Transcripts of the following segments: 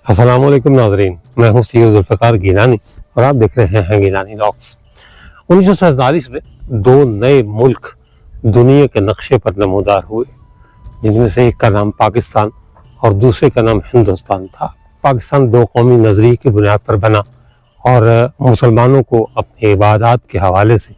अस्सलाम वालेकुम नाज़रीन, मैं हूँ सैयद ज़ुल्फ़िकार गिलानी और आप देख रहे हैं गिलानी व्लॉग्स। 1947 में दो नए मुल्क दुनिया के नक्शे पर नमूदार हुए, जिनमें से एक का नाम पाकिस्तान और दूसरे का नाम हिंदुस्तान था। पाकिस्तान दो कौमी नज़रिए की बुनियाद पर बना और मुसलमानों को अपने इबादत के हवाले से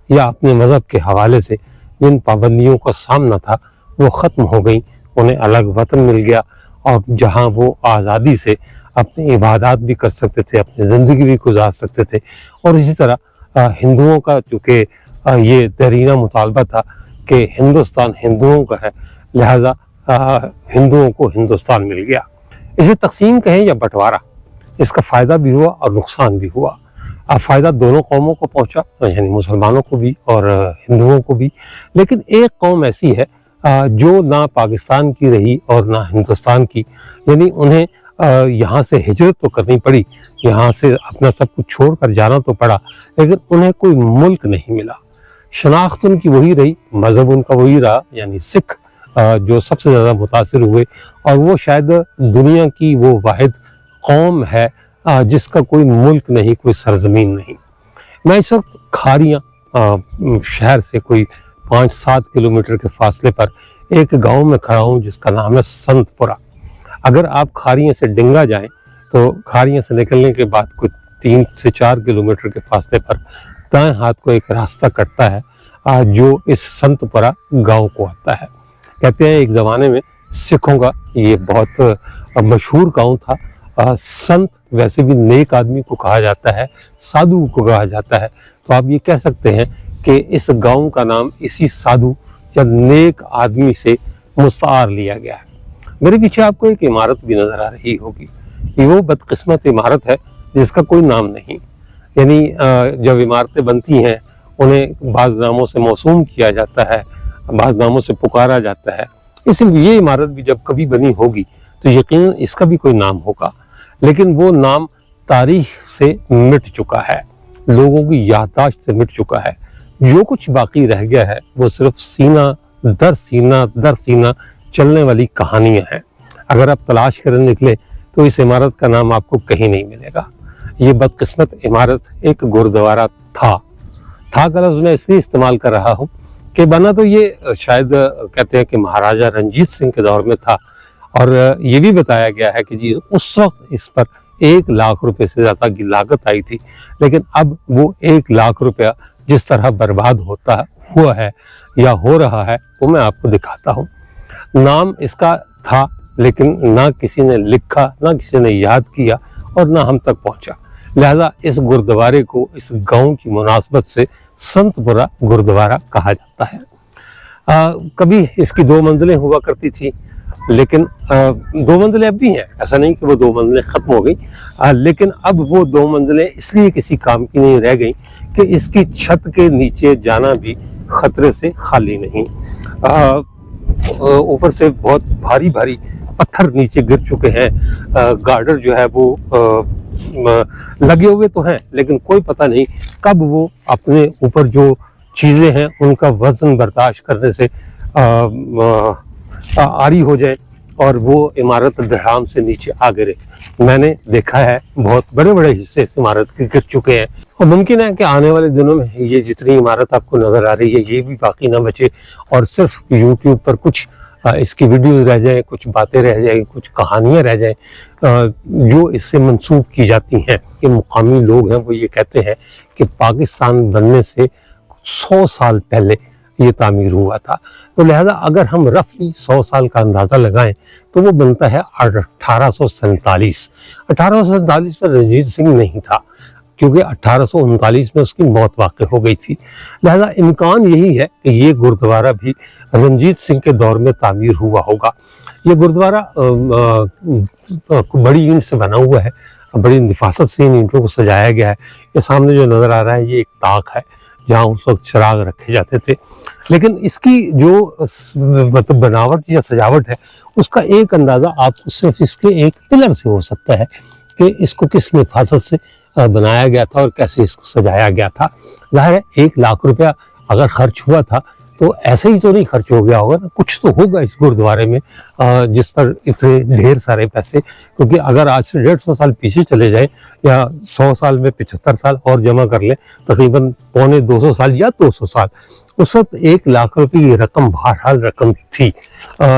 या अपने मज़हब के हवाले से जिन पाबंदियों का सामना था वो ख़त्म हो गई। उन्हें अलग वतन मिल गया और जहाँ वो आज़ादी से अपनी इबादत भी कर सकते थे, अपनी ज़िंदगी भी गुजार सकते थे। और इसी तरह हिंदुओं का चूँकि ये दरीना मुतालबा था कि हिंदुस्तान हिंदुओं का है, लिहाजा हिंदुओं को हिंदुस्तान मिल गया। इसे तकसीम कहें या बंटवारा, इसका फ़ायदा भी हुआ और नुकसान भी हुआ। फ़ायदा दोनों कौमों को पहुँचा, यानी मुसलमानों को भी और हिंदुओं को भी। लेकिन एक कौम ऐसी है जो ना पाकिस्तान की रही और ना हिंदुस्तान की, यानी उन्हें यहाँ से हिजरत तो करनी पड़ी, यहाँ से अपना सब कुछ छोड़ कर जाना तो पड़ा, लेकिन उन्हें कोई मुल्क नहीं मिला। शनाख्त उनकी वही रही, मज़हब उनका वही रहा, यानी सिख जो सबसे ज़्यादा मुतासिर हुए। और वो शायद दुनिया की वो वाहिद कौम है जिसका कोई मुल्क नहीं, कोई सरजमीन नहीं। मैं इस वक्त खारियाँ शहर से कोई 5-7 किलोमीटर के फासले पर एक गांव में खड़ा हूँ जिसका नाम है संतपुरा। अगर आप खारियाँ से डिंगा जाएं तो खारियाँ से निकलने के बाद कुछ 3 से 4 किलोमीटर के फासले पर दाएं हाथ को एक रास्ता कटता है जो इस संतपुरा गांव को आता है। कहते हैं एक ज़माने में सिखों का ये बहुत मशहूर गांव था। संत वैसे भी नेक आदमी को कहा जाता है, साधु को कहा जाता है, तो आप ये कह सकते हैं कि इस गांव का नाम इसी साधु या नेक आदमी से मुस्तार लिया गया है। मेरे पीछे आपको एक इमारत भी नज़र आ रही होगी। ये वो बदकिस्मत इमारत है जिसका कोई नाम नहीं, यानी जब इमारतें बनती हैं उन्हें बाज़ नामों से मौसूम किया जाता है, बाज़ नामों से पुकारा जाता है। इसलिए ये इमारत भी जब कभी बनी होगी तो यकीन इसका भी कोई नाम होगा, लेकिन वो नाम तारीख से मिट चुका है, लोगों की याददाश्त से मिट चुका है। जो कुछ बाकी रह गया है वो सिर्फ सीना दर सीना चलने वाली कहानियां हैं। अगर आप तलाश करने निकले तो इस इमारत का नाम आपको कहीं नहीं मिलेगा। ये बदकिस्मत इमारत एक गुरुद्वारा था का लफ्ज़ मैं इसलिए इस्तेमाल कर रहा हूँ कि बना तो ये शायद कहते हैं कि महाराजा रंजीत सिंह के दौर में था, और ये भी बताया गया है कि जी उस वक्त इस पर 1 लाख रुपए से ज़्यादा की लागत आई थी। लेकिन अब वो 1 लाख रुपया जिस तरह बर्बाद हुआ है या हो रहा है वो मैं आपको दिखाता हूँ। नाम इसका था लेकिन ना किसी ने लिखा, ना किसी ने याद किया और ना हम तक पहुँचा। लिहाजा इस गुरुद्वारे को इस गांव की मुनासबत से संतपुरा गुरुद्वारा कहा जाता है। कभी इसकी 2 मंजिलें हुआ करती थी, लेकिन 2 मंजिलें अब भी हैं, ऐसा नहीं कि वो 2 मंजिलें ख़त्म हो गई, लेकिन अब वो 2 मंजिलें इसलिए किसी काम की नहीं रह गई कि इसकी छत के नीचे जाना भी ख़तरे से खाली नहीं। ऊपर से बहुत भारी भारी पत्थर नीचे गिर चुके हैं, गार्डर जो है वो लगे हुए तो हैं, लेकिन कोई पता नहीं कब वो अपने ऊपर जो चीज़ें हैं उनका वज़न बर्दाश्त करने से आरी हो जाए और वो इमारत धड़ाम से नीचे आ गिरे। मैंने देखा है बहुत बड़े बड़े हिस्से इस इमारत के गिर चुके हैं, और मुमकिन है कि आने वाले दिनों में ये जितनी इमारत आपको नज़र आ रही है ये भी बाकी ना बचे और सिर्फ यूट्यूब पर कुछ इसकी वीडियोस रह जाएं, कुछ बातें रह जाएं, कुछ कहानियाँ रह जाएं जो इससे मंसूब की जाती हैं। कि मुकामी लोग हैं वो ये कहते हैं कि पाकिस्तान बनने से 100 साल पहले ये तामीर हुआ था। तो लिहाजा अगर हम रफली 100 साल का अंदाज़ा लगाएं तो वो बनता है 1847। 1847 में रंजीत सिंह नहीं था क्योंकि 1839 में उसकी मौत वाक़ हो गई थी। लिहाजा इम्कान यही है कि ये गुरुद्वारा भी रंजीत सिंह के दौर में तामीर हुआ होगा। ये गुरुद्वारा बड़ी ईंट से बना हुआ है, बड़ी नफासत से इन ईंटों को सजाया गया है। ये सामने जो नज़र आ रहा है ये एक ताक है जहाँ उस वक्त चिराग रखे जाते थे, लेकिन इसकी जो मतलब बनावट या सजावट है उसका एक अंदाज़ा आपको सिर्फ इसके एक पिलर से हो सकता है कि इसको किस नफासत से बनाया गया था और कैसे इसको सजाया गया था। ज़ाहिर है 1 लाख रुपया अगर खर्च हुआ था تو ایسے ہی تو نہیں خرچ ہو گیا ہوگا نا, کچھ تو ہوگا اس گرودوارے میں جس پر اتنے ڈھیر سارے پیسے. کیونکہ اگر آج سے 150 سال پیچھے چلے جائیں یا 100 سال میں 75 سال اور جمع کر لیں, تقریباً 250 سال یا 200 سال, اس وقت 1 لاکھ روپے کی رقم بہرحال رقم تھی.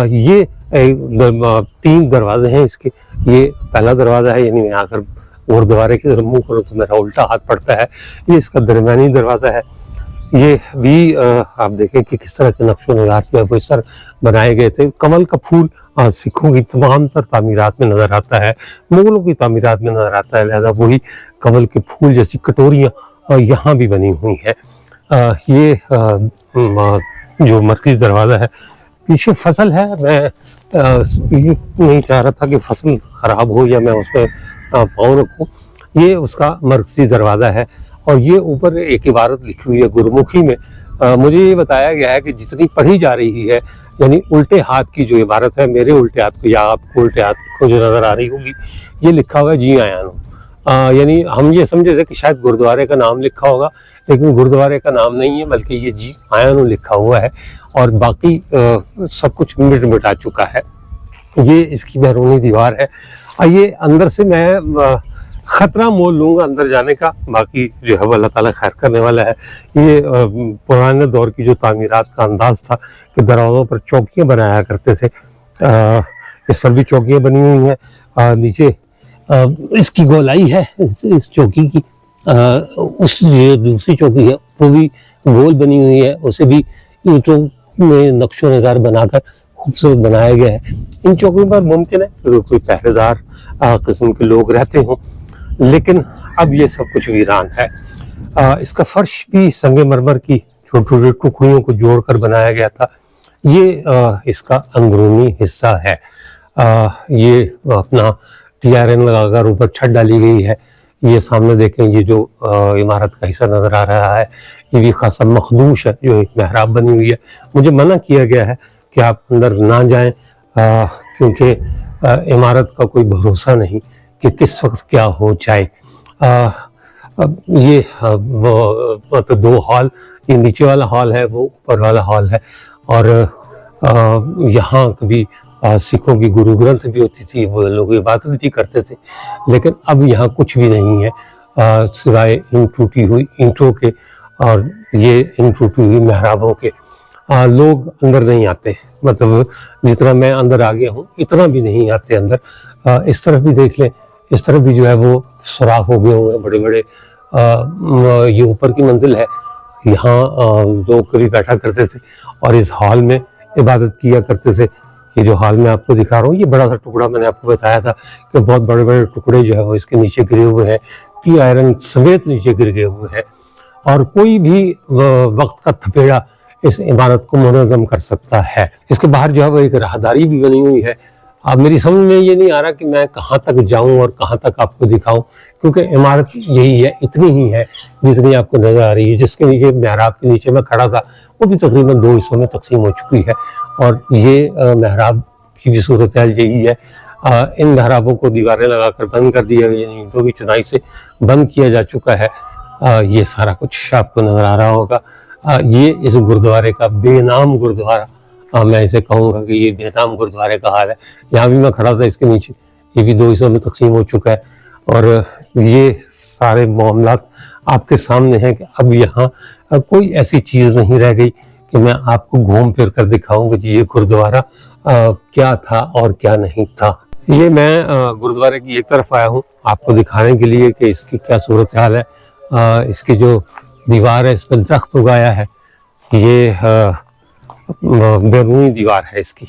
یہ 3 دروازے ہیں اس کے. یہ پہلا دروازہ ہے, یعنی میں آ کر گرودوارے کی طرف منہ کروں تو میرا الٹا ہاتھ پڑتا ہے. یہ اس کا درمیانی دروازہ ہے. یہ بھی آپ دیکھیں کہ کس طرح کے نقش و نگار جو ہے وہ اس طرح بنائے گئے تھے. کمل کا پھول سکھوں کی تمام تر تعمیرات میں نظر آتا ہے, مغلوں کی تعمیرات میں نظر آتا ہے, لہذا وہی کمل کے پھول جیسی کٹوریاں یہاں بھی بنی ہوئی ہیں. یہ جو مرکزی دروازہ ہے, پیچھے فصل ہے. میں یہ نہیں چاہ رہا تھا کہ فصل خراب ہو یا میں اس میں پاؤں رکھوں. یہ اس کا مرکزی دروازہ ہے, اور یہ اوپر ایک عبارت لکھی ہوئی ہے گرمکھی میں. مجھے یہ بتایا گیا ہے کہ جتنی پڑھی جا رہی ہے, یعنی الٹے ہاتھ کی جو عبارت ہے, میرے الٹے ہاتھ کو یا آپ کو الٹے ہاتھ کو جو نظر آ رہی ہوگی, یہ لکھا ہوا ہے جی آیا نو. یعنی ہم یہ سمجھے تھے کہ شاید گرودوارے کا نام لکھا ہوگا, لیکن گرودوارے کا نام نہیں ہے, بلکہ یہ جی آیا نو لکھا ہوا ہے, اور باقی سب کچھ مٹ مٹا چکا ہے. یہ اس کی بیرونی دیوار ہے. یہ اندر سے میں خطرہ مول لوں گا اندر جانے کا, باقی جو ہے وہ اللہ تعالیٰ خیر کرنے والا ہے. یہ پرانے دور کی جو تعمیرات کا انداز تھا کہ دروازوں پر چوکیاں بنایا کرتے تھے, اس پر بھی چوکیاں بنی ہوئی ہیں. نیچے اس کی گولائی ہے اس چوکی کی. اس جو دوسری چوکی ہے وہ بھی گول بنی ہوئی ہے, اسے بھی اینٹوں میں نقش و نگار بنا کر خوبصورت بنایا گیا ہے. ان چوکیوں پر ممکن ہے کہ کوئی پہرے دار قسم کے لوگ رہتے ہوں, لیکن اب یہ سب کچھ ویران ہے. اس کا فرش بھی سنگ مرمر کی چھوٹی چھوٹی ٹکڑیوں کو جوڑ کر بنایا گیا تھا. یہ اس کا اندرونی حصہ ہے. یہ اپنا ٹی آر این لگا کر اوپر چھت ڈالی گئی ہے. یہ سامنے دیکھیں, یہ جو عمارت کا حصہ نظر آ رہا ہے, یہ بھی خاصا مخدوش ہے, جو ایک محراب بنی ہوئی ہے. مجھے منع کیا گیا ہے کہ آپ اندر نہ جائیں, کیونکہ عمارت کا کوئی بھروسہ نہیں کہ کس وقت کیا ہو جائے. یہ 2 ہال, یہ نیچے والا ہال ہے, وہ اوپر والا ہال ہے. اور یہاں کبھی سکھوں کی گرو گرنتھ بھی ہوتی تھی, وہ لوگ عبادت بھی کرتے تھے, لیکن اب یہاں کچھ بھی نہیں ہے سوائے ان ٹوٹی ہوئی اینٹوں کے اور یہ ان ٹوٹی ہوئی محرابوں کے. لوگ اندر نہیں آتے, مطلب جتنا میں اندر آ گیا ہوں اتنا بھی نہیں آتے اندر. اس طرف بھی دیکھ لیں, اس طرف بھی جو ہے وہ سوراخ ہو گئے ہوئے ہیں بڑے بڑے. یہ اوپر کی منزل ہے, یہاں لوگ کبھی بیٹھا کرتے تھے اور اس ہال میں عبادت کیا کرتے تھے. یہ جو ہال میں آپ کو دکھا رہا ہوں, یہ بڑا سا ٹکڑا میں نے آپ کو بتایا تھا کہ بہت بڑے بڑے ٹکڑے جو ہے وہ اس کے نیچے گرے ہوئے ہیں, ٹی آئرن سمیت نیچے گر گئے ہوئے ہیں. اور کوئی بھی وقت کا تھپیڑا اس عمارت کو منظم کر سکتا ہے. اس کے باہر جو ہے وہ ایک راہداری بھی بنی ہوئی ہے. اب میری سمجھ میں یہ نہیں آ رہا کہ میں کہاں تک جاؤں اور کہاں تک آپ کو دکھاؤں, کیونکہ عمارت یہی ہے, اتنی ہی ہے جتنی آپ کو نظر آ رہی ہے. جس کے نیچے محراب کے نیچے میں کھڑا تھا وہ بھی تقریباً 2 حصوں میں تقسیم ہو چکی ہے. اور یہ محراب کی بھی صورتحال یہی ہے. ان محرابوں کو دیواریں لگا کر بند کر دیا گیا, یعنی اینٹوں کی چنائی سے بند کیا جا چکا ہے. یہ سارا کچھ آپ کو نظر آ رہا ہوگا. یہ اس گرودوارے کا بے نام گرودوارہ, میں اسے کہوں گا کہ یہ بے نام گرودوارے کا حال ہے. یہاں بھی میں کھڑا تھا اس کے نیچے, یہ بھی 2 حصوں میں تقسیم ہو چکا ہے. اور یہ سارے معاملات آپ کے سامنے ہیں کہ اب یہاں کوئی ایسی چیز نہیں رہ گئی کہ میں آپ کو گھوم پھر کر دکھاؤں کہ یہ گرودوارہ کیا تھا اور کیا نہیں تھا. یہ میں گرودوارے کی ایک طرف آیا ہوں آپ کو دکھانے کے لیے کہ اس کی کیا صورتحال ہے. اس کی جو دیوار ہے اس پہ درخت اگایا ہے, یہ بیرونی دیوار ہے اس کی.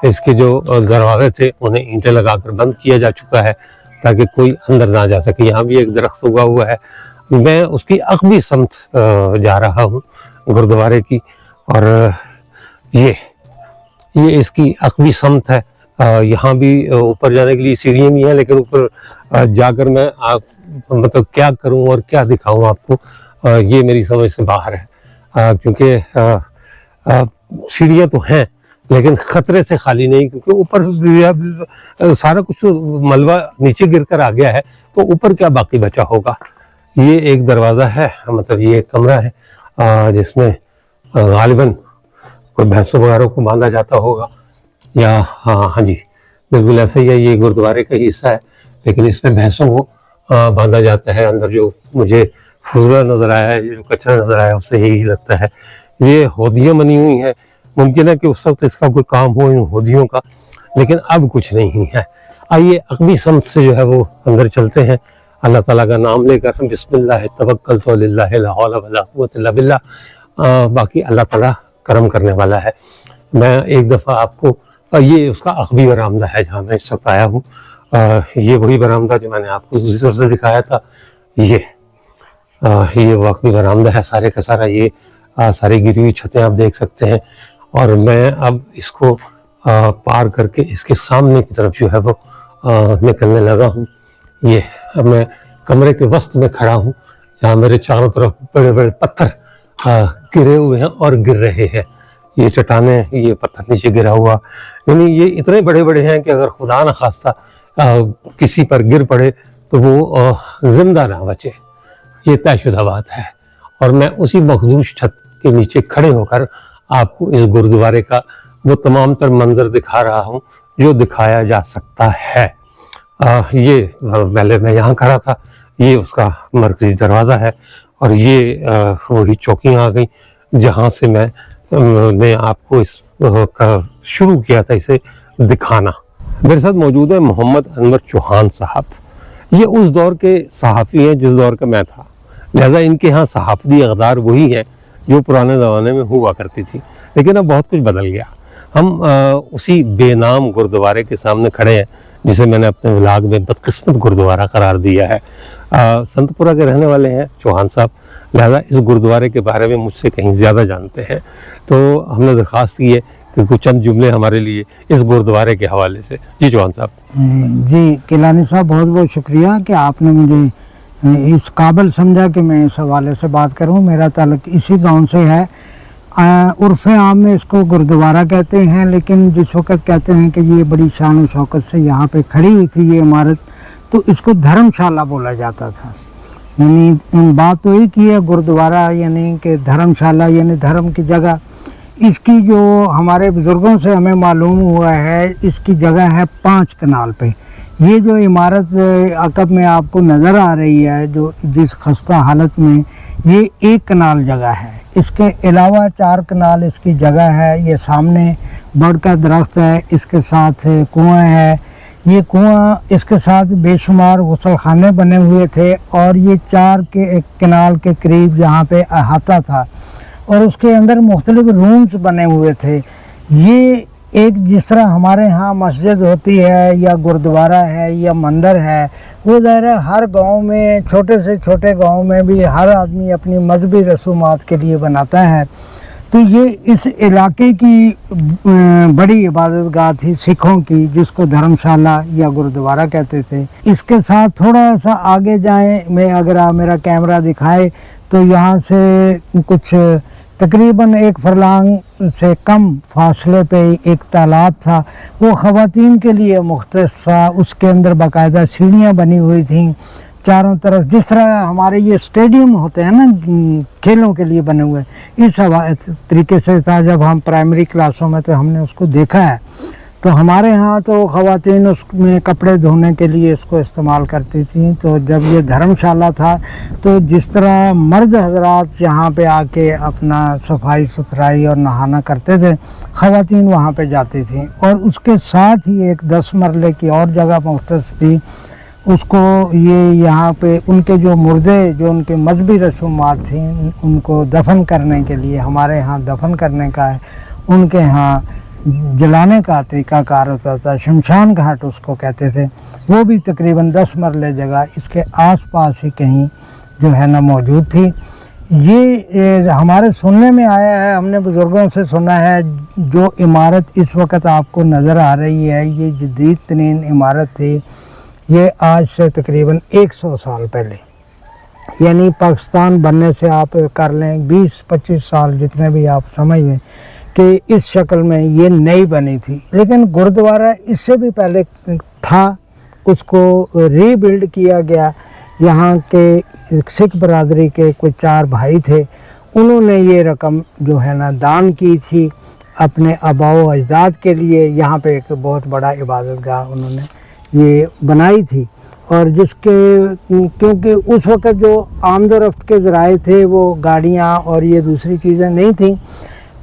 اس کے جو دروازے تھے انہیں اینٹیں لگا کر بند کیا جا چکا ہے تاکہ کوئی اندر نہ جا سکے. یہاں بھی ایک درخت اگا ہوا ہے. میں اس کی عقبی سمت جا رہا ہوں گرودوارے کی, اور یہ اس کی عقبی سمت ہے. یہاں بھی اوپر جانے کے لیے سیڑھیاں بھی ہیں, لیکن اوپر جا کر میں مطلب کیا کروں اور کیا دکھاؤں آپ کو, یہ میری سمجھ سے باہر ہے. کیونکہ سیڑھیاں تو ہیں لیکن خطرے سے خالی نہیں, کیونکہ اوپر سارا کچھ ملبہ نیچے گر کر آ گیا ہے, تو اوپر کیا باقی بچا ہوگا. یہ ایک دروازہ ہے, مطلب یہ ایک کمرہ ہے جس میں غالباً कोई भैंसों वगैरह को बांधा जाता होगा, या हाँ जी बिल्कुल ऐसा ही है, ये गुरुद्वारे का हिस्सा है, लेकिन इसमें भैंसों को बांधा जाता है। अंदर जो मुझे फुजला नजर आया है, जो कचरा नजर आया है, उससे यही लगता है। ये होदियाँ बनी हुई हैं, मुमकिन है कि उस वक्त इसका कोई काम हो इन होदियों का, लेकिन अब कुछ नहीं है। आइए अकबी समत से जो है वो अंदर चलते हैं, अल्लाह ताला का नाम लेकर, बिस्मिल्लाह तवक्कलतु अलिल्लाहि ला हौला वला कुव्वता इल्ला बिल्लाह। बाकी अल्लाह ताला करम करने वाला है। मैं एक दफ़ा आपको, ये उसका अकबी बरामदा है जहाँ मैं इस वक्त आया हूँ। ये वही बरामदा जो मैंने आपको दूसरी तरफ से दिखाया था। ये वो अकबी बरामदा है सारे का सारा। ये सारी गिरी हुई छतें आप देख सकते हैं, और मैं अब इसको पार करके इसके सामने की तरफ जो है वो निकलने लगा हूँ। ये अब मैं कमरे के वस्त में खड़ा हूँ, जहाँ मेरे चारों तरफ बड़े बड़े पत्थर गिरे हुए हैं और गिर रहे हैं। ये चट्टाने, ये पत्थर नीचे गिरा हुआ, यानी ये इतने बड़े बड़े हैं कि अगर खुदा न खास्ता किसी पर गिर पड़े तो वो जिंदा ना बचे, ये तयशुदा बात है। और मैं उसी मखदूश छत के नीचे खड़े होकर आपको इस गुरुद्वारे का वो तमाम तर मंजर दिखा रहा हूँ जो दिखाया जा सकता है। ये पहले मैं यहाँ खड़ा था, ये उसका मरकजी दरवाज़ा है, और ये वही चौकियाँ आ गई जहाँ से मैंने आपको इस का शुरू किया था इसे दिखाना। मेरे साथ मौजूद है मोहम्मद अनवर चौहान साहब। ये उस दौर के सहाफ़ी हैं जिस दौर का मैं था, लिहाजा इनके यहाँ सहाफ़ती अक़दार वही हैं जो पुराने ज़माने में हुआ करती थी, लेकिन अब बहुत कुछ बदल गया। हम उसी बेनाम गुरुद्वारे के सामने खड़े हैं जिसे मैंने अपने व्लॉग में बदकिस्मत गुरुद्वारा करार दिया है। संतपुरा के रहने वाले हैं चौहान साहब, लिहाजा इस गुरुद्वारे के बारे में मुझसे कहीं ज़्यादा जानते हैं, तो हमने दरख्वास्त की है कि कुछ चंद जुमले हमारे लिए इस गुरुद्वारे के हवाले से। जी चौहान साहब। जी किलानी साहब, बहुत बहुत शुक्रिया कि आपने मुझे इस काबिल समझा कि मैं इस हवाले से बात करूं। मेरा ताल्लुक इसी गांव से है। उर्फ़ आम में इसको गुरुद्वारा कहते हैं, लेकिन जिस वक्त कहते हैं कि ये बड़ी शान और शौकत से यहाँ पे खड़ी हुई थी ये इमारत, तो इसको धर्मशाला बोला जाता था। यानी बात तो एक ही है, गुरुद्वारा यानी कि धर्मशाला यानी धर्म की जगह। इसकी जो हमारे बुज़ुर्गों से हमें मालूम हुआ है, इसकी जगह है 5 कनाल पे। ये जो इमारत अकब में आपको नज़र आ रही है, जो जिस खस्ता हालत में, ये 1 कनाल जगह है। इसके अलावा 4 कनाल इसकी जगह है। ये सामने बड़ का दरख्त है, इसके साथ कुआं है। ये कुआं, इसके साथ बेशुमार गुसल खाने बने हुए थे, और ये 4 के कनाल के करीब यहाँ पे अहाता था, और उसके अंदर मुख्तलिफ रूम्स बने हुए थे। ये एक जिस तरह हमारे यहाँ मस्जिद होती है या गुरुद्वारा है या मंदिर है, वो ज़ाहिर है हर गांव में, छोटे से छोटे गांव में भी हर आदमी अपनी मजहबी रसूमात के लिए बनाता है। तो ये इस इलाके की बड़ी इबादत गाह थी सिखों की, जिसको धर्मशाला या गुरुद्वारा कहते थे। इसके साथ थोड़ा सा आगे जाएं, मैं अगर आप मेरा कैमरा दिखाए तो यहाँ से कुछ तकरीबन 1 फरलांग से कम फासले पे एक तालाब था। वो ख़वातीन के लिए मुख्तस था। उसके अंदर बाकायदा सीढ़ियाँ बनी हुई थीं चारों तरफ, जिस तरह हमारे ये स्टेडियम होते हैं ना खेलों के लिए बने हुए, इस तरीके से था। जब हम प्राइमरी क्लासों में तो हमने उसको देखा है। तो हमारे यहाँ तो ख़वातीन उसमें कपड़े धोने के लिए इसको इस्तेमाल करती थी। तो जब ये धर्मशाला था, तो जिस तरह मर्द हजरात यहाँ पे आके अपना सफाई सुथराई और नहाना करते थे, ख़वातीन वहाँ पे जाती थी। और उसके साथ ही एक 10 मरले की और जगह मुख्तस थी। उसको ये यहाँ पे उनके जो मुर्दे, जो उनके मजहबी रसूमात थी, उनको दफन करने के लिए, हमारे यहाँ दफन करने का है, उनके यहाँ जलाने का तरीक़ाकार होता था। शमशान घाट उसको कहते थे। वो भी तकरीबन 10 मरले जगह इसके आसपास ही कहीं जो है ना मौजूद थी। ये हमारे सुनने में आया है, हमने बुज़ुर्गों से सुना है, जो इमारत इस वक्त आपको नज़र आ रही है, ये जदीद तरीन इमारत थी। ये आज से तकरीबन 100 साल पहले, यानी पाकिस्तान बनने से आप कर लें 20-25 साल, जितने भी आप समझ लें कि इस शक्ल में ये नई बनी थी। लेकिन गुरुद्वारा इससे भी पहले था, उसको रीबिल्ड किया गया। यहाँ के सिख बरादरी के कुछ 4 भाई थे, उन्होंने ये रकम जो है ना दान की थी, अपने आबाओ अजदाद के लिए यहाँ पे एक बहुत बड़ा इबादत गाह उन्होंने ये बनाई थी। और जिसके क्योंकि उस वक़्त जो आमदोरफ्त के ज़राए थे वो गाड़ियाँ और ये दूसरी चीज़ें नहीं थी।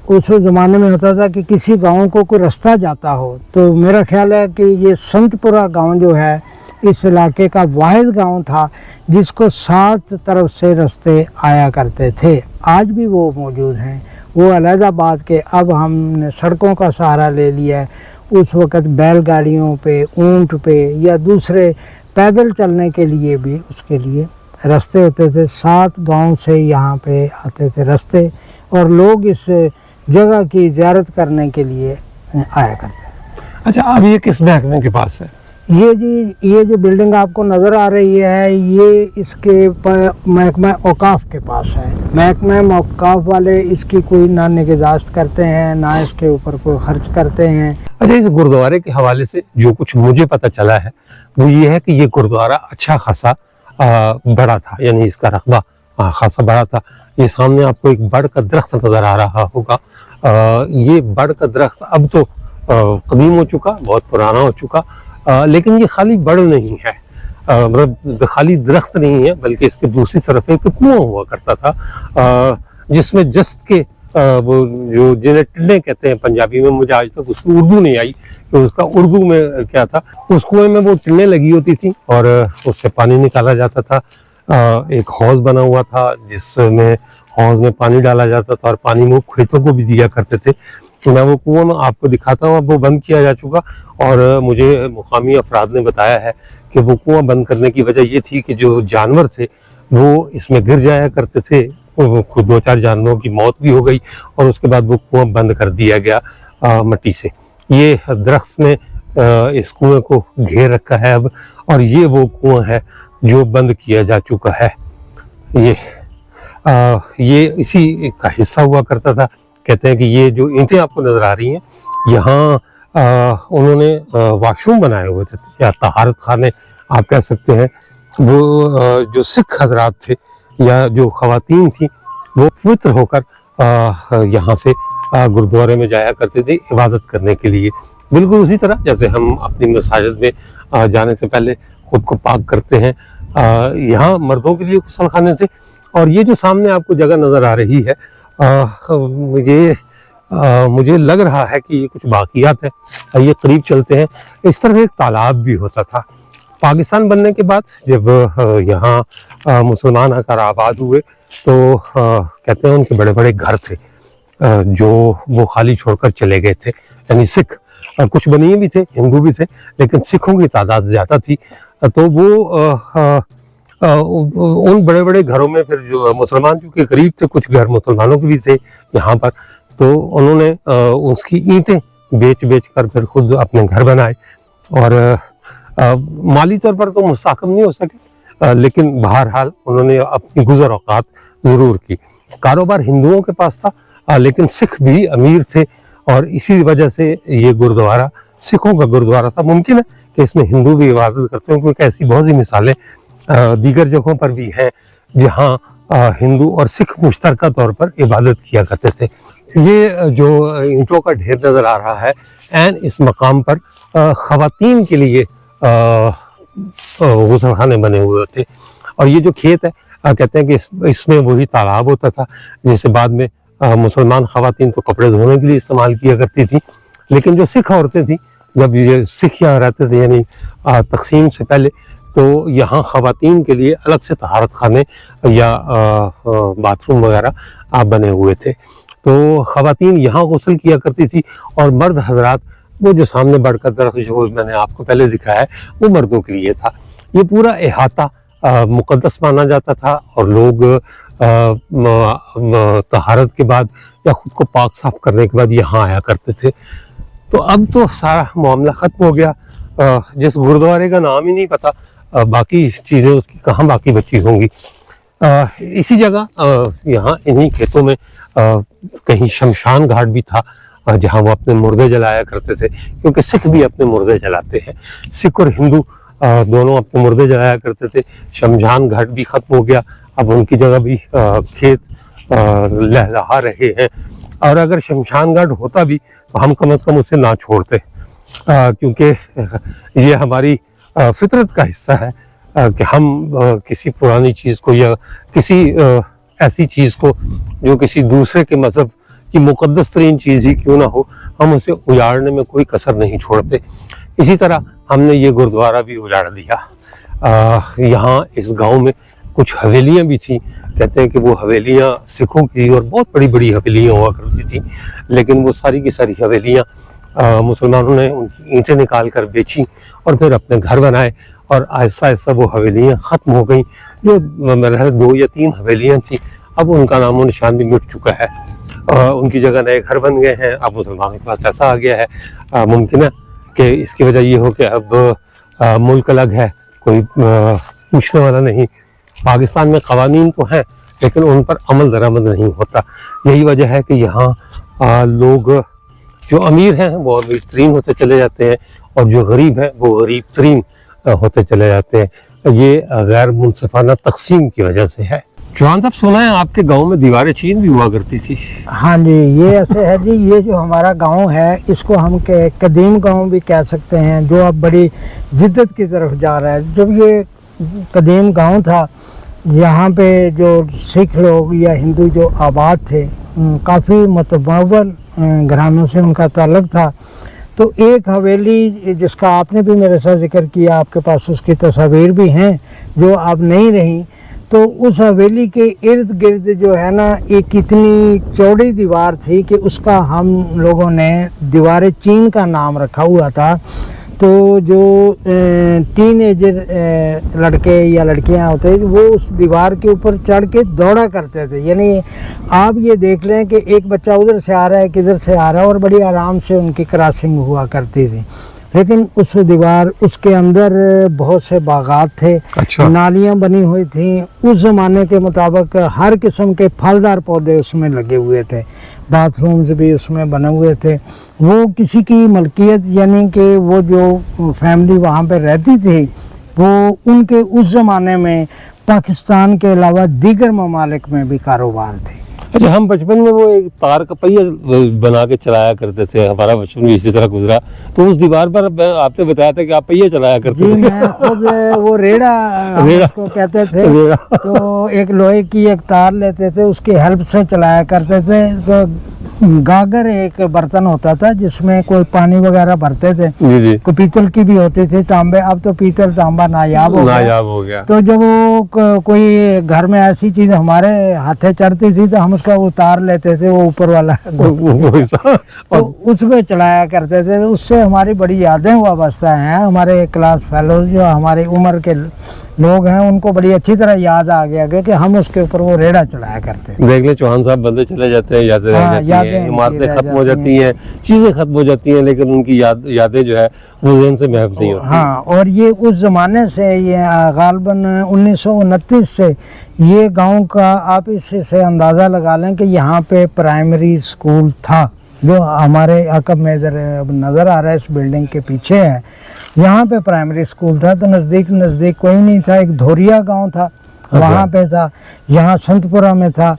उस ज़माने में होता था कि किसी गांव को कोई रास्ता जाता हो तो मेरा ख्याल है कि ये संतपुरा गांव जो है इस इलाके का वाहिद गांव था जिसको 7 तरफ से रास्ते आया करते थे। आज भी वो मौजूद हैं। वो अलहदा बात के अब हमने सड़कों का सहारा ले लिया है। उस वक़्त बैलगाड़ियों पे, ऊंट पे या दूसरे पैदल चलने के लिए भी उसके लिए रास्ते होते थे। 7 गांव से यहाँ पे आते थे रास्ते और लोग इस जगह की ज़ियारत करने के लिए आया करते हैं। अच्छा, अब ये किस महकमे के पास है? ये जो बिल्डिंग आपको नज़र आ रही है ये इसके महकमा औकाफ के पास है। महकमा औकाफ वाले इसकी कोई ना निगहदाश्त करते हैं ना इसके ऊपर कोई खर्च करते हैं। अच्छा, इस गुरुद्वारे के हवाले से जो कुछ मुझे पता चला है वो ये है कि ये गुरुद्वारा अच्छा खासा बड़ा था, यानी इसका रकबा खासा बड़ा था। ये सामने आपको एक बड़ का दरख्त नज़र आ रहा होगा। ये बड़ का दरख्त अब तो कदीम हो चुका, बहुत पुराना हो चुका, लेकिन ये खाली बड़ नहीं है, मतलब खाली दरख्त नहीं है, बल्कि इसके दूसरी तरफ एक कुआं हुआ करता था जिसमें जस्त के वो जो जिन्हें टिल्ले कहते हैं पंजाबी में, मुझे आज तक उसकी उर्दू नहीं आई कि उसका उर्दू में क्या था। उस कुएं में वो टिल्ले लगी होती थी और उससे पानी निकाला जाता था। एक हौज बना हुआ था जिसमें हौज में पानी डाला जाता था और पानी वो खेतों को भी दिया करते थे। तो मैं वो कुआं में आपको दिखाता हूँ। अब वो बंद किया जा चुका और मुझे मुकामी अफराद ने बताया है कि वो कुआं बंद करने की वजह ये थी कि जो जानवर थे वो इसमें गिर जाया करते थे। 2-4 जानवरों की मौत भी हो गई और उसके बाद वो कुआं बंद कर दिया गया मिट्टी से। ये दरख्त ने इस कुएं को घेर रखा है अब, और ये वो कुआं है जो बंद किया जा चुका है। ये इसी का हिस्सा हुआ करता था। कहते हैं कि ये जो ईंटें आपको नजर आ रही हैं यहाँ उन्होंने वाशरूम बनाए हुए थे या तहारत खाने आप कह सकते हैं। वो जो सिख हजरात थे या जो खवातीन थी वो पवित्र होकर यहाँ से गुरुद्वारे में जाया करते थे इबादत करने के लिए। बिल्कुल उसी तरह जैसे हम अपनी मसाजिद में जाने से पहले खुद को पाक करते हैं, यहाँ मर्दों के लिए गुस्ल खाने थे। और ये जो सामने आपको जगह नज़र आ रही है मुझे लग रहा है कि ये कुछ बाकियात है। ये करीब चलते हैं। इस तरह एक तालाब भी होता था। पाकिस्तान बनने के बाद जब यहाँ मुसलमान आकर आबाद हुए तो कहते हैं उनके बड़े बड़े घर थे जो वो खाली छोड़कर चले गए थे। यानी सिख कुछ बनिए भी थे, हिंदू भी थे, लेकिन सिखों की तादाद ज़्यादा थी। तो वो उन बड़े बड़े घरों में फिर जो मुसलमान चूँकि करीब थे, कुछ घर मुसलमानों के भी थे यहाँ पर, तो उन्होंने उसकी ईंटें बेच कर फिर खुद अपने घर बनाए। और माली तौर पर तो मुस्तहकम नहीं हो सके, लेकिन बहरहाल उन्होंने अपनी गुज़र औकात ज़रूर की। कारोबार हिंदुओं के पास था, लेकिन सिख भी अमीर थे और इसी वजह से ये गुरुद्वारा सिखों का गुरुद्वारा था। मुमकिन है कि इसमें हिंदू भी इबादत करते हैं, क्योंकि ऐसी बहुत सी मिसालें दीगर जगहों पर भी हैं जहाँ हिंदू और सिख मुश्तरका तौर पर इबादत किया करते थे। ये जो ईंटों का ढेर नज़र आ रहा है एन इस मकाम पर ख़वातीन के लिए गुस्ल खाने बने हुए थे। और ये जो खेत है कहते हैं कि इसमें वही तालाब होता था जिसे बाद में मुसलमान ख़वातीन तो कपड़े धोने के लिए इस्तेमाल किया करती थी। लेकिन जो सिख औरतें थी, जब ये सिख यहाँ रहते थे यानी तकसीम से पहले, तो यहाँ ख़वातीन के लिए अलग से तहारत खाने या बाथरूम वगैरह बने हुए थे। तो ख़वातीन यहाँ गुस्ल किया करती थी और मर्द हजरात वो जो सामने बढ़कर दरख्त जो मैंने आपको पहले दिखाया है वो मर्दों के लिए था। ये पूरा अहाता मुक़द्दस माना जाता था और लोग तहारत के बाद या ख़ुद को पाक साफ करने के बाद यहाँ आया करते थे। तो अब तो सारा मामला ख़त्म हो गया। जिस गुरुद्वारे का नाम ही नहीं पता, बाकी चीज़ें उसकी कहाँ बाकी बची होंगी। इसी जगह यहाँ इन्हीं खेतों में कहीं शमशान घाट भी था जहाँ वो अपने मुर्दे जलाया करते थे, क्योंकि सिख भी अपने मुर्दे जलाते हैं। सिख और हिंदू दोनों अपने मुर्दे जलाया करते थे। शमशान घाट भी ख़त्म हो गया, अब उनकी जगह भी खेत लहलहा रहे हैं। اور اگر شمشان گھاٹ ہوتا بھی تو ہم کم از کم اسے نہ چھوڑتے، کیونکہ یہ ہماری فطرت کا حصہ ہے کہ ہم کسی پرانی چیز کو یا کسی ایسی چیز کو جو کسی دوسرے کے مذہب کی مقدس ترین چیز ہی کیوں نہ ہو، ہم اسے اجاڑنے میں کوئی کسر نہیں چھوڑتے۔ اسی طرح ہم نے یہ گرودوارہ بھی اجاڑ دیا۔ یہاں اس گاؤں میں کچھ حویلیاں بھی تھیں، کہتے ہیں کہ وہ حویلیاں سکھوں کی اور بہت بڑی بڑی حویلیاں ہوا کرتی تھیں، لیکن وہ ساری کی ساری حویلیاں مسلمانوں نے ان کی اینٹیں نکال کر بیچیں اور پھر اپنے گھر بنائے، اور آہستہ آہستہ وہ حویلیاں ختم ہو گئیں۔ جو میرے خیال 2 یا 3 حویلیاں تھیں، اب ان کا نام و نشان بھی مٹ چکا ہے، ان کی جگہ نئے گھر بن گئے ہیں۔ اب مسلمانوں کے پاس پیسہ آ گیا ہے، ممکن ہے کہ اس کی وجہ یہ ہو کہ اب ملک الگ ہے، کوئی پوچھنے والا نہیں۔ پاکستان میں قوانین تو ہیں لیکن ان پر عمل درآمد نہیں ہوتا۔ یہی وجہ ہے کہ یہاں لوگ جو امیر ہیں وہ امیر ترین ہوتے چلے جاتے ہیں، اور جو غریب ہیں وہ غریب ترین ہوتے چلے جاتے ہیں۔ یہ غیر منصفانہ تقسیم کی وجہ سے ہے۔ چوہان صاحب، سنا ہے آپ کے گاؤں میں دیواریں چین بھی ہوا کرتی تھی؟ ہاں جی، یہ ایسے ہے جی، یہ جو ہمارا گاؤں ہے اس کو ہم قدیم گاؤں بھی کہہ سکتے ہیں، جو اب بڑی جدت کی طرف جا رہا ہے۔ جب یہ قدیم گاؤں تھا، یہاں پہ جو سکھ لوگ یا ہندو جو آباد تھے، کافی متبادل گھرانوں سے ان کا تعلق تھا۔ تو ایک حویلی جس کا آپ نے بھی میرے ساتھ ذکر کیا، آپ کے پاس اس کی تصاویر بھی ہیں جو اب نہیں رہیں، تو اس حویلی کے ارد گرد جو ہے نا ایک اتنی چوڑی دیوار تھی کہ اس کا ہم لوگوں نے دیوار چین کا نام رکھا ہوا تھا۔ تو جو ٹین ایجر لڑکے یا لڑکیاں ہوتے وہ اس دیوار کے اوپر چڑھ کے دوڑا کرتے تھے، یعنی آپ یہ دیکھ لیں کہ ایک بچہ ادھر سے آ رہا ہے کدھر سے آ رہا ہے، اور بڑی آرام سے ان کی کراسنگ ہوا کرتی تھی۔ لیکن اس دیوار، اس کے اندر بہت سے باغات تھے، نالیاں بنی ہوئی تھیں، اس زمانے کے مطابق ہر قسم کے پھلدار پودے اس میں لگے ہوئے تھے، باتھ رومز بھی اس میں بنے ہوئے تھے۔ وہ کسی کی ملکیت، یعنی کہ وہ جو فیملی وہاں پہ رہتی تھی وہ ان کے اس زمانے میں پاکستان کے علاوہ دیگر ممالک میں بھی کاروبار تھے۔ اچھا، ہم بچپن میں وہ ایک تار کا پہیہ بنا کے چلایا کرتے تھے، ہمارا بچپن بھی اسی طرح گزرا، تو اس دیوار پر آپ نے بتایا تھا کہ آپ پہیہ چلایا کرتے تھے۔ جی، میں خود وہ ریڑا اس کو کہتے تھے، تو ایک لوہے کی ایک تار لیتے تھے، اس کی ہیلپ سے چلایا کرتے تھے۔ گاگر ایک برتن ہوتا تھا جس میں کوئی پانی وغیرہ بھرتے تھے، کوئی پیتل کی بھی ہوتی تھی، تانبے، اب تو پیتل تانبا نایاب ہو گیا۔ تو جب وہ کوئی گھر میں ایسی چیز ہمارے ہاتھیں چڑھتی تھی تو ہم اس کو اتار لیتے تھے، وہ اوپر والا تو اس میں چلایا کرتے تھے۔ اس سے ہماری بڑی یادیں وابستہ ہیں۔ ہمارے کلاس فیلوز جو ہماری عمر کے لوگ ہیں ان کو بڑی اچھی طرح یاد آ گیا کہ ہم اس کے اوپر وہ ریڑا چلایا کرتے ہیں۔ دیکھ لیں چوہان صاحب، بندے چلے جاتے ہیں، یادیں رہ جاتی ہیں، عمارتیں ختم ہو جاتی ہیں، چیزیں ختم ہو جاتی ہیں، لیکن ان کی یادیں جو ہے وہ ذہن سے محو نہیں ہوتی۔ ہاں، اور یہ اس زمانے سے، یہ غالباً 1929 سے یہ گاؤں کا، آپ اس سے اندازہ لگا لیں کہ یہاں پہ پرائمری اسکول تھا، جو ہمارے عقب میں ادھر نظر آ رہا ہے، اس بلڈنگ کے پیچھے ہے، یہاں پہ پرائمری اسکول تھا۔ تو نزدیک کوئی نہیں تھا، ایک دھوریا گاؤں تھا وہاں پہ تھا، یہاں سنت پورہ میں تھا،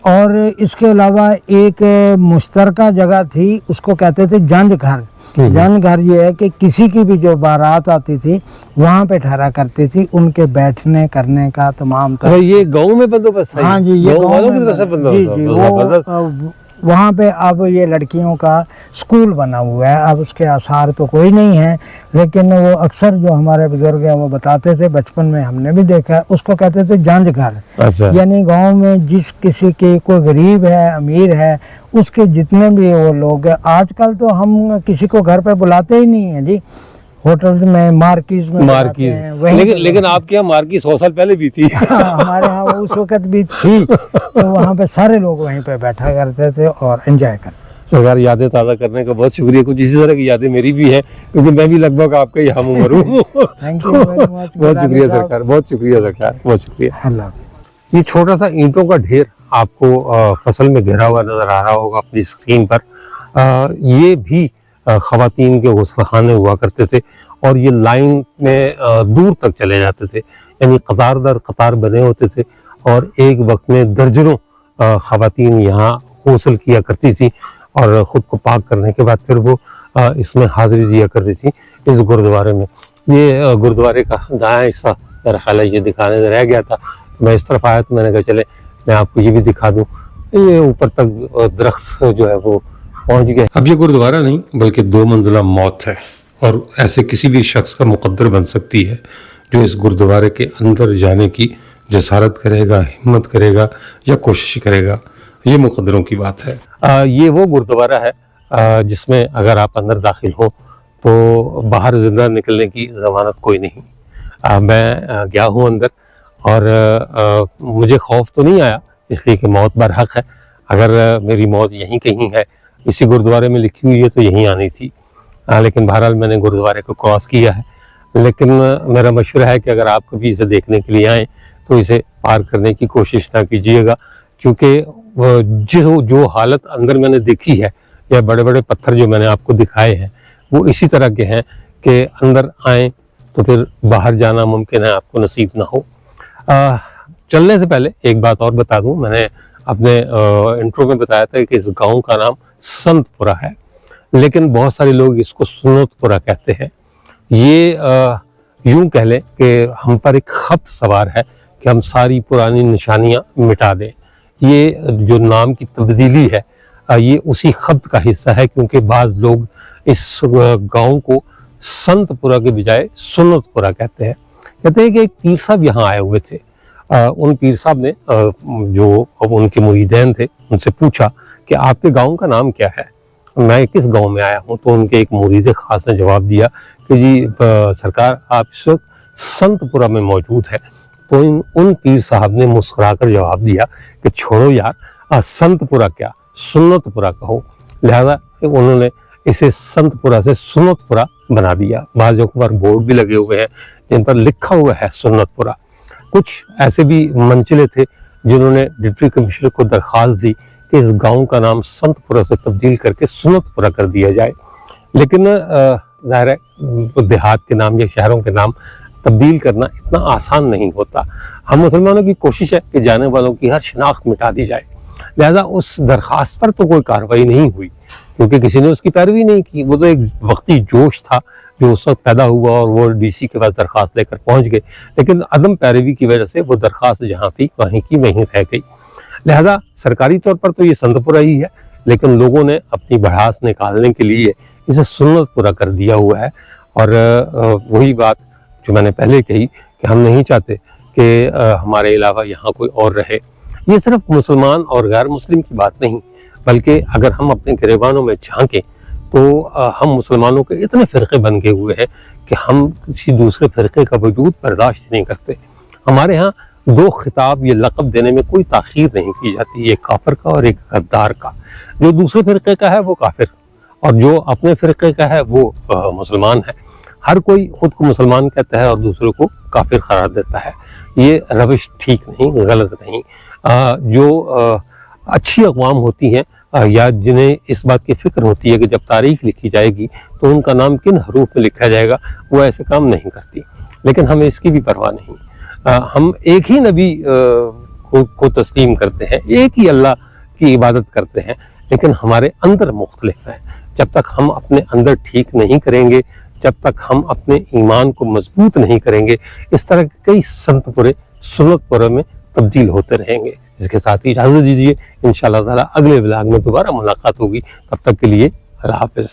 اور اس کے علاوہ ایک مشترکہ جگہ تھی، اس کو کہتے تھے جنج گھر۔ جنج گھر یہ ہے کہ کسی کی بھی جو بارات آتی تھی وہاں پہ ٹھہرا کرتی تھی، ان کے بیٹھنے کرنے کا تمام تھا۔ یہ گاؤں میں بندوبست ہے؟ ہاں جی، یہ گاؤں والوں کی طرف سے بندوبست۔ وہاں پہ اب یہ لڑکیوں کا اسکول بنا ہوا ہے، اب اس کے آثار تو کوئی نہیں ہے، لیکن وہ اکثر جو ہمارے بزرگ ہیں وہ بتاتے تھے، بچپن میں ہم نے بھی دیکھا ہے، اس کو کہتے تھے جنج گھر۔ یعنی گاؤں میں جس کسی کے کوئی غریب ہے، امیر ہے، اس کے جتنے بھی وہ لوگ ہیں، آج کل تو ہم کسی کو گھر پہ بلاتے ہی نہیں ہیں جی، ہوٹل میں، مارکیز میں، لیکن آپ کے یہاں مارکیز 100 سال پہلے بھی تھی۔ ہمارے ہاں اس وقت بھی تھی، تو وہاں پہ سارے لوگ وہیں پہ بیٹھا کرتے تھے اور انجوائے کرتے تھے۔ سرکار، یادیں تازہ کرنے کا بہت شکریہ۔ کچھ اسی طرح کی یادیں میری بھی ہیں، کیونکہ میں بھی لگ بھگ آپ کے یہاں عمر ہوں۔ بہت شکریہ سرکار، بہت شکریہ سرکار، بہت شکریہ۔ اللہ حافظ۔ یہ چھوٹا سا اینٹوں کا ڈھیر آپ کو فصل میں گھرا ہوا نظر آ رہا ہوگا اپنی اسکرین پر۔ یہ بھی خواتین کے غسل خانے ہوا کرتے تھے، اور یہ لائن میں دور تک چلے جاتے تھے، یعنی قطار در قطار بنے ہوتے تھے، اور ایک وقت میں درجنوں خواتین یہاں गौसल किया करती थी और ख़ुद को पाक करने के बाद फिर वो इसमें हाज़िरी दिया करती थी इस गुरुद्वारे में। ये गुरुद्वारे का दायां हिस्सा मेरा ख्याल है ये दिखाने रह गया था, तो मैं इस तरफ आया तो मैंने कहा चले मैं आपको ये भी दिखा दूँ। ये ऊपर तक दरख्त जो है वो पहुँच गया। अब ये गुरुद्वारा नहीं बल्कि 2 मंजिला मौत है, और ऐसे किसी भी शख्स का मुकद्दर बन सकती है जो इस गुरुद्वारे के अंदर जाने की जसारत करेगा, हिम्मत करेगा या कोशिश करेगा। ये मुकद्दरों की बात है। ये वो गुरुद्वारा है जिसमें अगर आप अंदर दाखिल हो तो बाहर जिंदा निकलने की ज़मानत कोई नहीं। मैं गया हूँ अंदर और मुझे खौफ तो नहीं आया, इसलिए कि मौत बरहक है। अगर मेरी मौत यहीं कहीं है, इसी गुरुद्वारे में लिखी हुई है, तो यहीं आनी थी। लेकिन बहरहाल मैंने गुरुद्वारे को क्रॉस किया है। लेकिन मेरा मशवरा है कि अगर आप कभी इसे देखने के लिए आएँ तो इसे पार करने की कोशिश ना कीजिएगा, क्योंकि जो हालत अंदर मैंने देखी है या बड़े बड़े पत्थर जो मैंने आपको दिखाए हैं वो इसी तरह के हैं कि अंदर आएँ तो फिर बाहर जाना मुमकिन है आपको नसीब ना हो। चलने से पहले एक बात और बता दूं, मैंने अपने इंट्रो में बताया था कि इस गांव का नाम संतपुरा है, लेकिन बहुत सारे लोग इसको सुन्नतपुरा कहते हैं। ये यूं कह लें कि हम पर एक खत सवार है कि हम सारी पुरानी निशानियां मिटा दें। ये जो नाम की तब्दीली है ये उसी खत का हिस्सा है, क्योंकि बाज़ लोग इस गांव को संतपुरा के बजाय सुन्नतपुरा कहते हैं। कहते हैं कि एक पीर साहब यहाँ आए हुए थे। उन पीर साहब ने जो अब उनके मुरीदैन थे उनसे पूछा कि आपके गांव का नाम क्या है, मैं किस गांव में आया हूँ। तो उनके एक मुरीद खास ने जवाब दिया कि जी सरकार आप इस वक्त संतपुरा में मौजूद है। तो उन पीर साहब ने मुस्कुरा कर जवाब दिया कि छोड़ो यार, संतपुरा क्या सुन्नतपुरा कहो। लिहाजा उन्होंने इसे संतपुरा से सुन्नतपुरा बना दिया। बाज़ों पर बोर्ड भी लगे हुए हैं जिन पर लिखा हुआ है सुन्नतपुरा। कुछ ऐसे भी मंचले थे जिन्होंने डिप्टी कमिश्नर को दरख्वास्त दी कि इस गांव का नाम संतपुरा से तब्दील करके सुन्नतपुरा कर दिया जाए, लेकिन ज़ाहिर है देहात के नाम या शहरों के नाम तब्दील करना इतना आसान नहीं होता। हम मुसलमानों की कोशिश है कि जाने वालों की हर शनाख्त मिटा दी जाए। लिहाजा उस दरख्वास्त पर तो कोई कार्रवाई नहीं हुई, क्योंकि किसी ने उसकी पैरवी नहीं की। वो तो एक वक्ती जोश था जो उस वक्त पैदा हुआ और वो DC के पास दरख्वास्त लेकर पहुंच गए, लेकिन अदम पैरवी की वजह से वो दरख्वास्त जहाँ थी वहीं की वहीं रह गई। लिहाजा सरकारी तौर पर तो ये संतपुरा ही है, लेकिन लोगों ने अपनी भड़ास निकालने के लिए इसे सुन्नतपुरा कर दिया हुआ है। और वही बात जो मैंने पहले कही कि हम नहीं चाहते कि हमारे अलावा यहाँ कोई और रहे। ये सिर्फ मुसलमान और गैर मुस्लिम की बात नहीं, बल्कि अगर हम अपने गिरेबानों में झांकें तो हम मुसलमानों के इतने फ़िरक़े बन गए हुए हैं कि हम किसी दूसरे फ़िरक़े का वजूद बर्दाश्त नहीं करते। हमारे यहाँ 2 खिताब ये लक़ब देने में कोई ताख़ीर नहीं की जाती, एक काफिर का और एक गद्दार का। जो दूसरे फ़िरक़े का है वो काफिर, और जो अपने फ़िरक़े का है वो मुसलमान है। हर कोई ख़ुद को मुसलमान कहता है और दूसरों को काफिर करार देता है। ये रविश ठीक नहीं, गलत नहीं। जो अच्छी अक़वाम होती हैं या जिन्हें इस बात की फ़िक्र होती है कि जब तारीख़ लिखी जाएगी तो उनका नाम किन हरूफ में लिखा जाएगा, वो ऐसे काम नहीं करती। लेकिन हमें इसकी भी परवाह नहीं। हम एक ही नबी को तस्लीम करते हैं, एक ही अल्लाह की इबादत करते हैं, लेकिन हमारे अंदर मुख्तलिफ है। जब तक हम अपने अंदर ठीक नहीं करेंगे, जब तक हम अपने ईमान को मजबूत नहीं करेंगे, इस तरह के कई संतपुरे सुन्नतपुरे में तब्दील होते रहेंगे। इसके साथ ही इजाज़त दीजिए, इंशाअल्लाह ताला अगले व्लॉग में दोबारा मुलाकात होगी। तब तक के लिए अल्लाह हाफ़िज़।